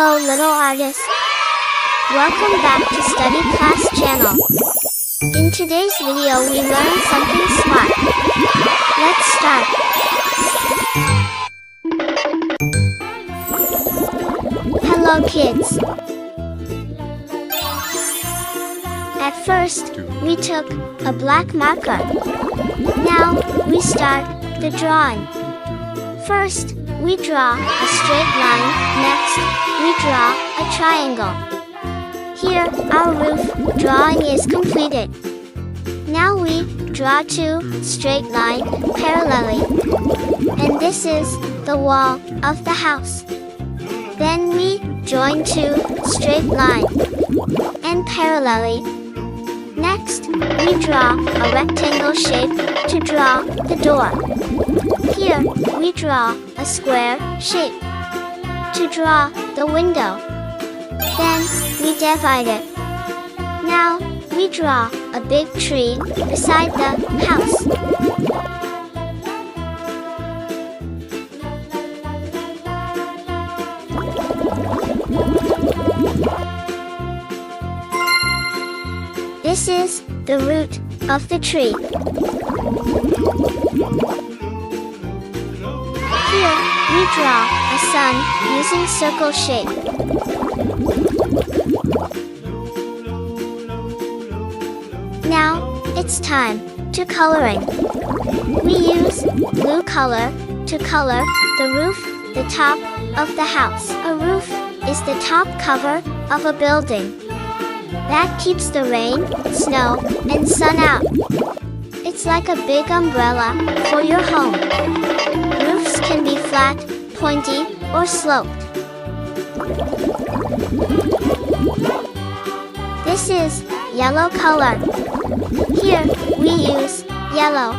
Hello little artists. Welcome back to Study Class channel. In today's video we learn something smart. Let's start. Hello kids. At first, we took a black marker. Now, we start the drawing. First, we draw a straight line. Next, we draw a triangle. Here, our roof drawing is completed. Now we draw two straight lines parallelly. And this is the wall of the house. Then we join two straight lines and parallelly. Next, we draw a rectangle shape to draw the door. Here, we draw a square shape to draw the window. Then, we divide it. Now, we draw a big tree beside the house. This is the root of the tree. Here, we draw a sun using circle shape. Now, it's time to coloring. We use blue color to color the roof, the top of the house. A roof is the top cover of a building. That keeps the rain, snow, and sun out. It's like a big umbrella for your home. Roofs can be flat, pointy, or sloped. This is yellow color. Here, we use yellow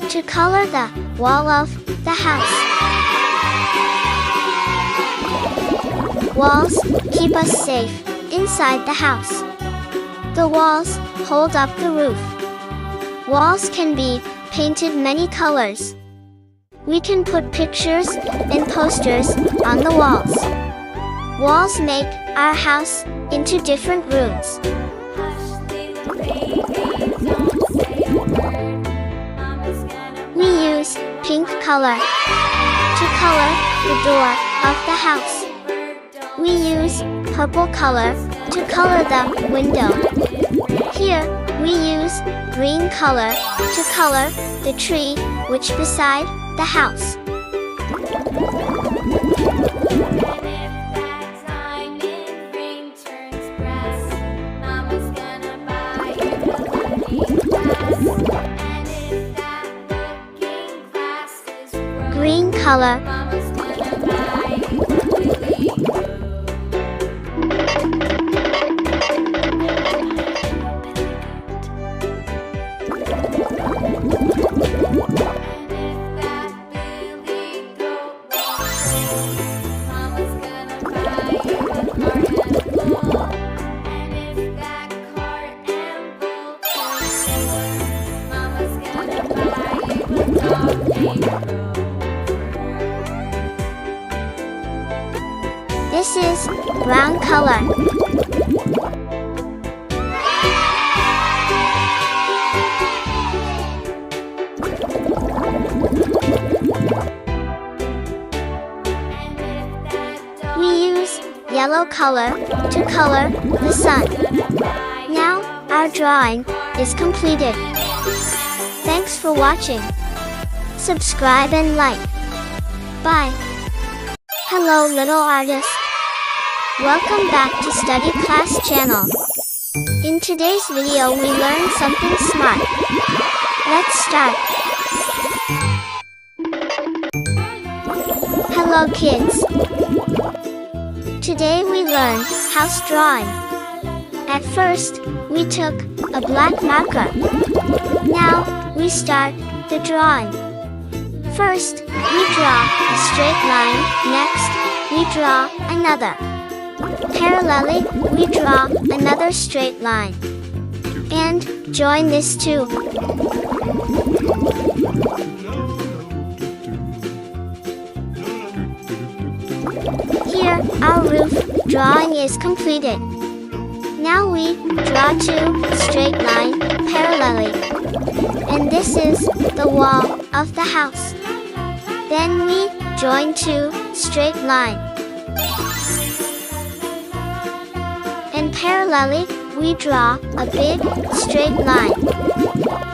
to color the wall of the house. Walls keep us safe inside the house. The walls hold up the roof. Walls can be painted many colors. We can put pictures and posters on the walls. Walls make our house into different rooms. We use pink color to color the door of the house. We use purple color to color the window. Here, we use green color to color the tree which beside the house. Green color. This is brown color. We use yellow color to color the sun. Now, our drawing is completed. Thanks for watching. Subscribe and like. Bye. Hello little artists. Welcome back to Study Class channel. In today's video we learn something smart. Let's start. Hello kids. Today we learn house drawing. At first, we took a black marker. Now, we start the drawing. First, we draw a straight line. Next, we draw another. Parallelly, we draw another straight line. And join this too. Here, Our roof drawing is completed. Now we draw 2 straight lines parallelly. And this is the wall of the house. Then we join 2 straight lines. And parallelly, we draw a big straight line.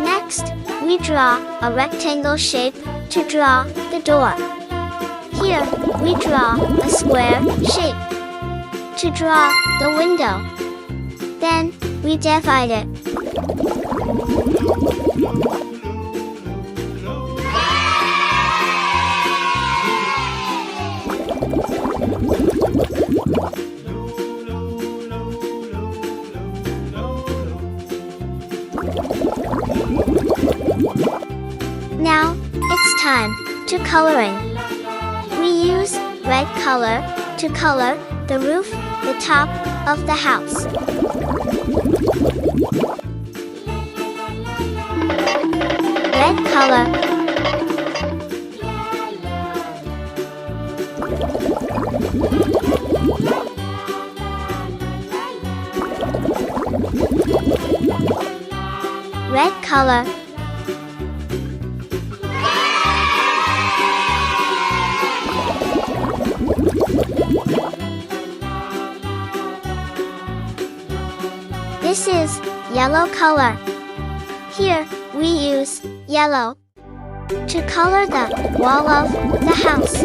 Next, we draw a rectangle shape to draw the door. Here, we draw a square shape to draw the window. Then, we divide it. Now, it's time to coloring. We use red color to color the roof, the top of the house. Red color. Red color. This is yellow color. Here, we use yellow to color the wall of the house.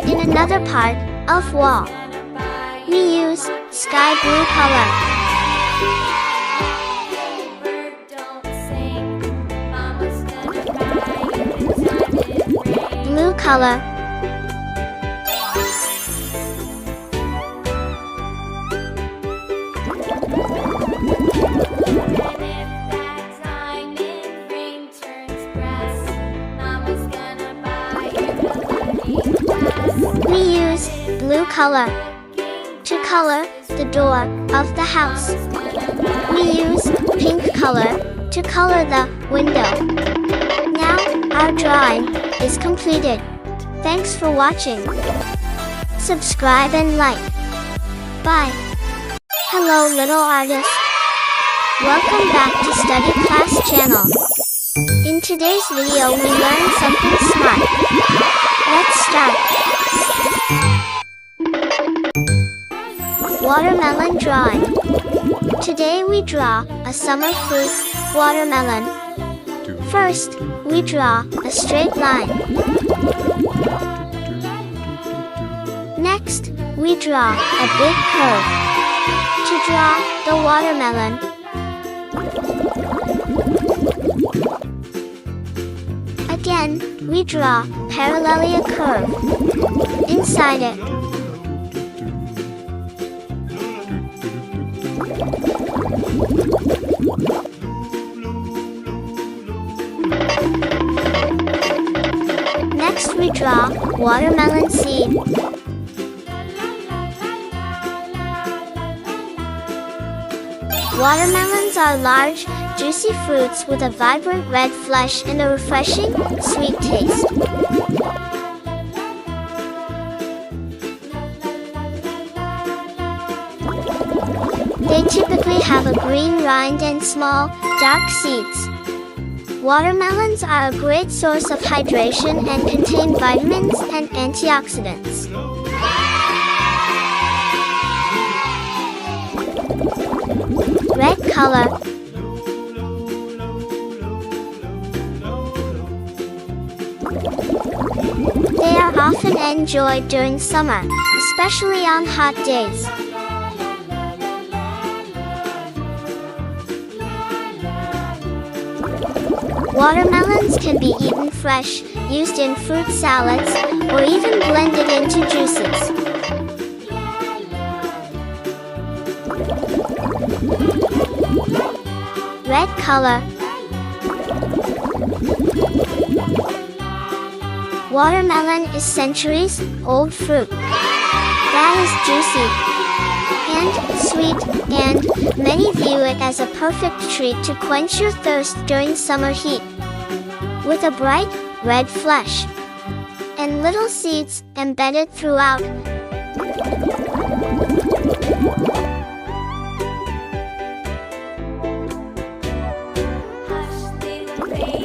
In another part of wall, we use sky blue color. Blue color. We use blue color to color the door of the house. We use pink color to color the window. Now, our drawing is completed. Thanks for watching. Subscribe and like. Bye. Hello little artist. Welcome back to Study Class channel. In today's video we learn something smart. Let's start. Watermelon drawing. Today we draw a summer fruit, watermelon. First, we draw a straight line. Next, we draw a big curve to draw the watermelon. Again, we draw parallelly a curve inside it. Next we draw watermelon seed. Watermelons are large, juicy fruits with a vibrant red flesh and a refreshing, sweet taste. They typically have a green rind and small, dark seeds. Watermelons are a great source of hydration and contain vitamins and antioxidants. Red color. They are often enjoyed during summer, especially on hot days. Watermelons can be eaten fresh, used in fruit salads, or even blended into juices. Red color. Watermelon is centuries-old fruit that is juicy and sweet, and many view it as a perfect treat to quench your thirst during summer heat. with a bright red flesh and little seeds embedded throughout.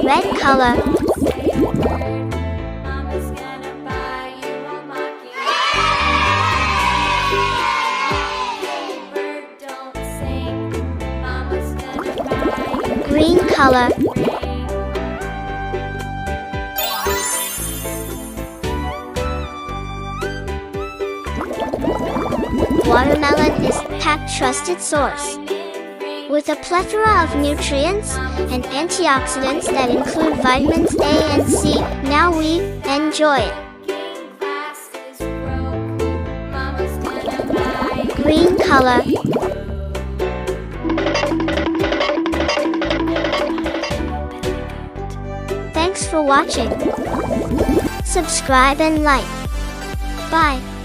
Red color. Green color. Watermelon is packed trusted source with a plethora of nutrients and antioxidants that include vitamins A and C. Now we enjoy it. Green color. Thanks for watching. Subscribe and like. Bye.